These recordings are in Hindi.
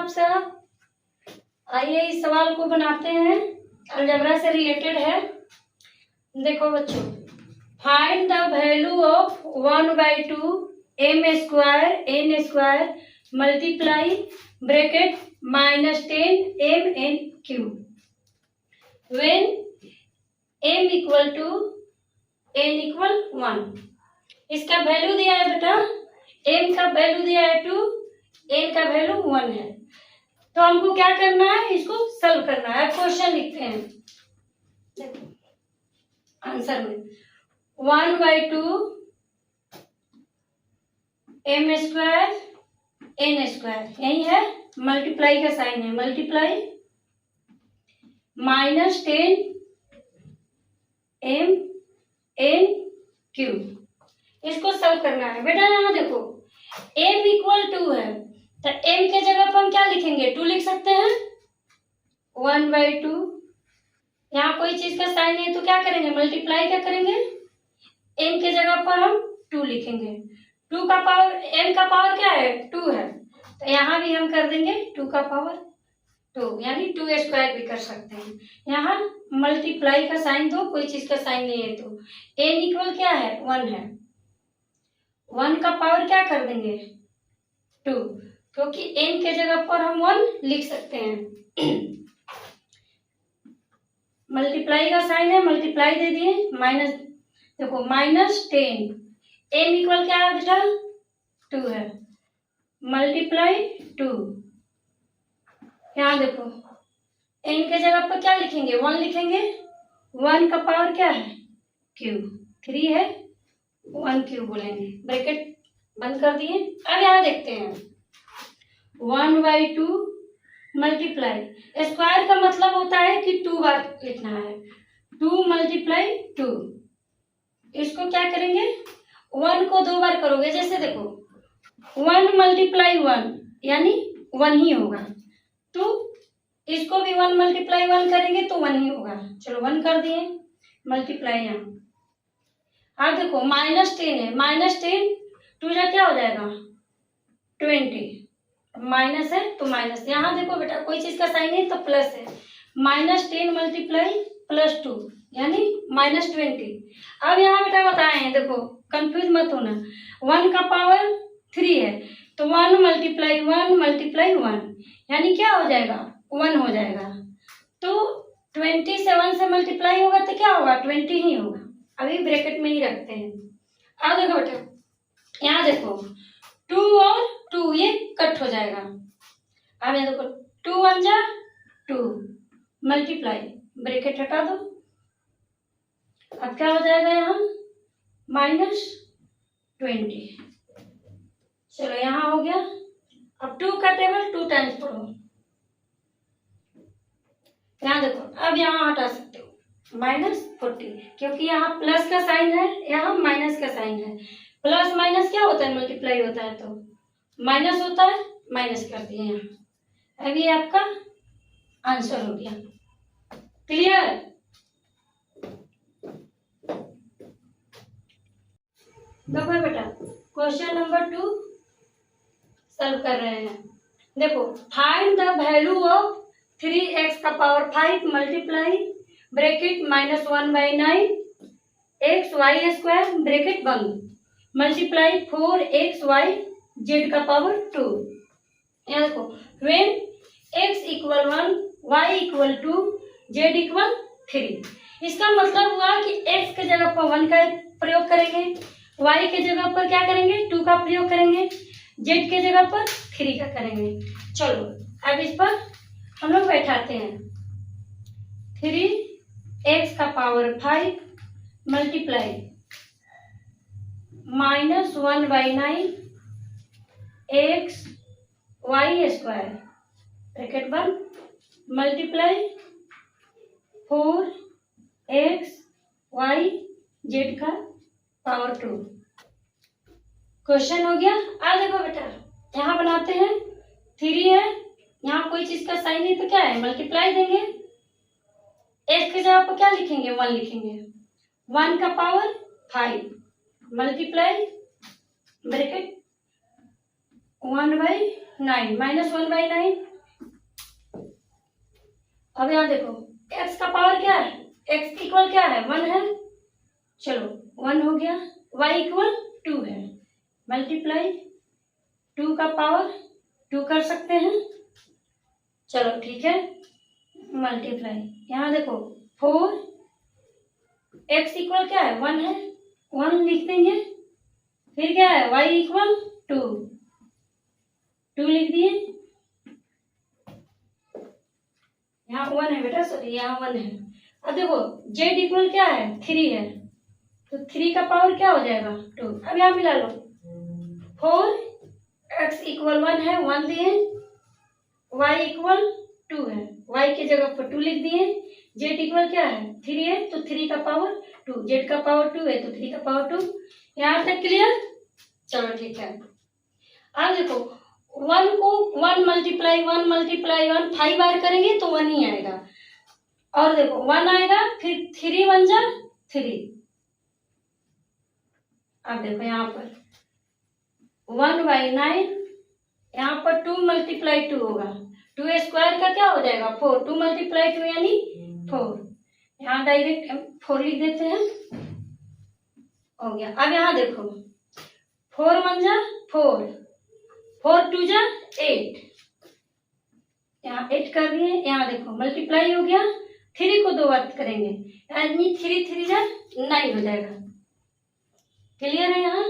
सब। आइए इस सवाल को बनाते हैं, अलजेब्रा से रिलेटेड है। देखो बच्चों, find the value of 1/2 m square n square multiply bracket -10 m n cube when m equal to n equal 1। इसका वैल्यू दिया है बेटा, m का वैल्यू दिया है 2, n का वैल्यू 1 है। तो हमको क्या करना है, इसको सॉल्व करना है। क्वेश्चन लिखते हैं, देखो आंसर में 1/2 m स्क्वायर n स्क्वायर, यही है, मल्टीप्लाई का साइन है, मल्टीप्लाई -10 m n क्यूब। इसको सॉल्व करना है बेटा। यहाँ देखो m इक्वल 2 है, तो m के जगह पर हम क्या लिखेंगे, 2 लिख सकते हैं। 1/2, यहाँ कोई चीज का साइन है तो क्या करेंगे, मल्टीप्लाई क्या करेंगे, m के जगह पर हम 2 लिखेंगे। 2 का पावर, m का पावर क्या है, 2 है, तो यहाँ भी हम कर देंगे 2 का पावर 2, यानी 2 स्क्वायर भी कर सकते हैं। यहाँ मल्टीप्लाई का साइन दो, कोई चीज का साइन नहीं है तो n इक्वल क्या है, 1 है। 1 का पावर क्या कर देंगे, 2, क्योंकि n के जगह पर हम 1 लिख सकते हैं। मल्टीप्लाई का साइन है, मल्टीप्लाई दे दिए, माइनस, देखो -10 m इक्वल क्या है बेटा, 2 है, मल्टीप्लाई 2। यहाँ देखो n के जगह पर क्या लिखेंगे, 1 लिखेंगे। 1 का पावर क्या है, क्यूब, 3 है, 1 क्यूब बोलेंगे, ब्रैकेट बंद कर दिए। अब यहाँ देखते हैं 1/2 मल्टीप्लाई, स्क्वायर का मतलब होता है कि 2 बार लिखना है, 2 मल्टीप्लाई 2। इसको क्या करेंगे, 1 को 2 बार करोगे, जैसे देखो 1 मल्टीप्लाई 1 यानी 1 ही होगा, तो इसको भी 1 मल्टीप्लाई 1 करेंगे तो 1 ही होगा। चलो 1 कर दिए, मल्टीप्लाई यहाँ। अब देखो -10 है, -10 2 जा क्या हो जाएगा, 20, माइनस है तो माइनस। यहाँ देखो बेटा कोई चीज का साइन है तो प्लस है, -10 मल्टीप्लाई +2 यानी -20। अब यहाँ बेटा बताए हैं, देखो कंफ्यूज मत होना, 1 का पावर 3 है, तो 1 मल्टीप्लाई 1 मल्टीप्लाई 1 यानी क्या हो जाएगा, 1 हो जाएगा। तो 27 से मल्टीप्लाई होगा तो क्या होगा, 20 ही होगा। अभी ब्रैकेट में ही रखते हैं। अब देखो बेटा, यहाँ देखो 2 और 2 ये कट हो जाएगा। अब यहाँ देखो 2 1 जा 2 मल्टीप्लाई, ब्रैकेट हटा दो, अब क्या हो जाएगा यहाँ -20। चलो यहाँ हो गया। अब 2 का टेबल 2 टाइम्स पढ़ो। यहाँ देखो, अब यहाँ हटा सकते हो -40, क्योंकि यहाँ प्लस का साइन है, यहाँ माइनस का साइन है। प्लस माइनस क्या होता है, मल्टीप्लाई होता है तो माइनस होता है, माइनस कर दिए यहाँ। अब ये आपका आंसर हो गया। क्लियर। देखो बेटा क्वेश्चन नंबर 2 सॉल्व कर रहे हैं। देखो find the value of 3x का power 5 multiply bracket -1/9 xy square bracket बंद मल्टीप्लाई 4xy z का पावर 2। यहाँ देखो when x equal 1 y equal 2 z equal 3। इसका मतलब हुआ कि x के जगह पर 1 का प्रयोग करेंगे, y के जगह पर क्या करेंगे, 2 का प्रयोग करेंगे, z के जगह पर 3 का करेंगे। चलो अब इस पर हम लोग बैठाते हैं। 3x का power 5 multiply -1/9 xy square bracket बंद मल्टीप्लाई 4xy z का पावर 2। क्वेश्चन हो गया। आ देखो बेटा यहाँ बनाते हैं, 3 है, यहाँ कोई चीज का साइन नहीं तो क्या है, मल्टीप्लाई देंगे। x के जगह पर क्या लिखेंगे, 1 लिखेंगे। 1 का पावर 5 मल्टीप्लाई ब्रैकेट 1/9 -1/9 अब यहाँ देखो x का पावर क्या है, x इक्वल क्या है 1 है, चलो 1 हो गया, y इक्वल 2 है, मल्टीप्लाई 2 का पावर 2 कर सकते हैं, चलो ठीक है, मल्टीप्लाई यहाँ देखो 4, x इक्वल क्या है 1 है, 1 लिख देंगे, फिर क्या है y इक्वल 2, 2 लिख दिए, यहाँ 1 है बेटा, सॉरी यहाँ 1 है। अब देखो z इक्वल क्या है 3 है, तो 3 का पावर क्या हो जाएगा 2, अब यहाँ मिला लो, 4 x इक्वल 1 है, 1 दिए, y इक्वल 2 है, y की जगह पर 2 लिख दिए, z इक्वल क्या है 3 है, तो 3 का पावर 2, z का पावर 2 है तो 3 का पावर 2, यहाँ तक क्लियर, चलो ठीक है। अब देखो 1 को 1 मल्टीप्लाई 1 5 बार करेंगे तो 1 ही आएगा, और देखो 1 आएगा, फिर 3 बन जा 3, अब देखो यहाँ पर 1/9, यहाँ पर 2 मल्टीप्लाई 2 होगा, 2 स्क्वायर का क्या हो जाएगा 4, 2 मल्टीप्लाई 2 यानी 4, यहाँ डायरेक्ट 4 लिख देते हैं, हो गया। अब यहाँ देखो 4 बन जा 4, 4 2 जा 8, यहाँ 8 कर दिए, यहाँ देखो मल्टीप्लाई हो गया, 3 को 2 बार करेंगे यानी 3 3 जा 9 हो जाएगा, क्लियर है। यहाँ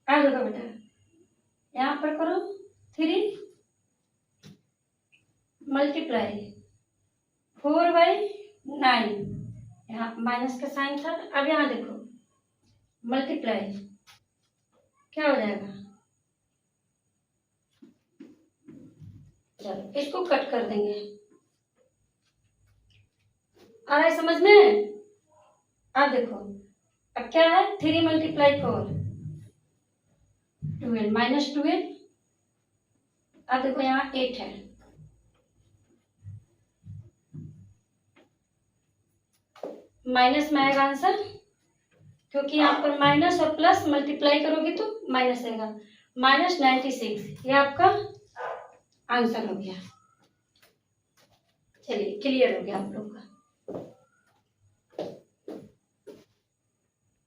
आ देखो बेटा, यहाँ पर करो 3 मल्टीप्लाई 4/9, यहाँ माइनस का साइन था, अब यहाँ देखो मल्टीप्लाई क्या हो जाएगा, चलो इसको कट कर देंगे, आ रहा है समझ में। अब देखो अब क्या है 3 मल्टीप्लाई 4 12 माइनस 12, अब देखो यहाँ 8 है, माइनस में आएगा आंसर, क्योंकि यहाँ पर माइनस और प्लस मल्टीप्लाई करोगे तो माइनस आएगा, -96, ये आपका आंसर हो गया। चलिए क्लियर हो गया आप लोग का।